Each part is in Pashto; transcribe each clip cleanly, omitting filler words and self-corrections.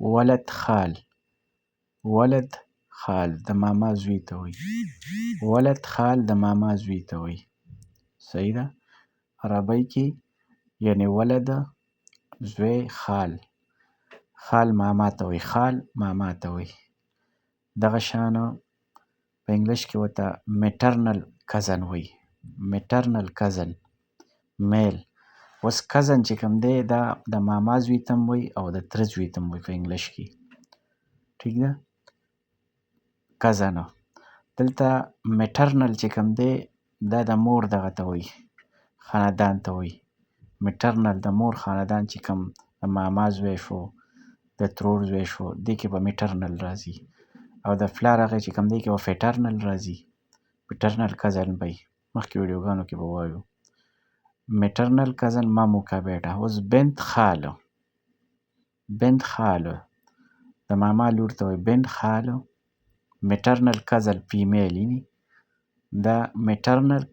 ولد خال. ولد خال د ماما زوی ته وایي. ولد خال د ماما زوی ته وایي. صحیح ده. عربی کې یعنی ولد زوی خال. خال ماما ته وایي. خال ماما ته وایي. دغه شانه په انګلیش کې ورته میټرنل کزن وایي. میټرنل کزن میل. اوس کزن چې کوم دی دا د ماما زوی ته هم وایي او د تره زوی ته هم وایي په انګلیش کې. ټیک ده. کزنه. دلته میټرنل چې کوم دی دا د مور دغه ته وایي، خاندان ته وایي. میټرنل د مور خاندان چې کوم د ماما زوی شو، د ترور زوی شو، دې کې به میټرنل راځي. او د پلار هغه چې کوم دی کې به فیټرنل راځي. فیټرنل کزن به وي. مخکې ویډیوګانو کې به وایو. میټرنل کزن مامو کا بیټا. اوس بنت خاله. بنت خاله د ماما لور ته وایي بنت خاله. میټرنل کزن فیمیل یعنی دا میټرنل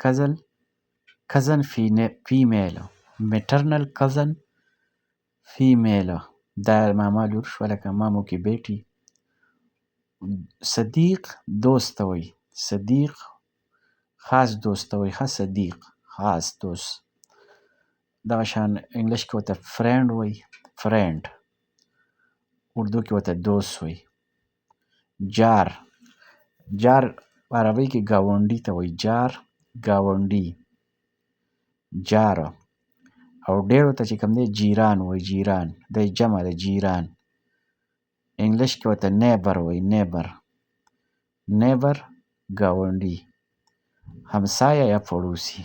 کزن فیمیل. میټرنل کزن فیمیل دا ماما لور شوه لکه مامو کی بیٹی. صدیق دوست ته وایي. صدیق خاص دوست ته وایي. صدیق خاص دوست. دغه شان انګلیش کې ورته فرینډ وایي. فرینډ. اردو کې ورته دوست وایي. جار. جار په عربی کې ګاونډي ته وایي. جار ګاونډي. جار. او ډېرو ته چې کوم دی جیران وایي. جیران د جمع د جیران. انګلیش کې ورته نیبر وایي. نیبر. نیبر ګاونډي. همسایه یا پړوسی.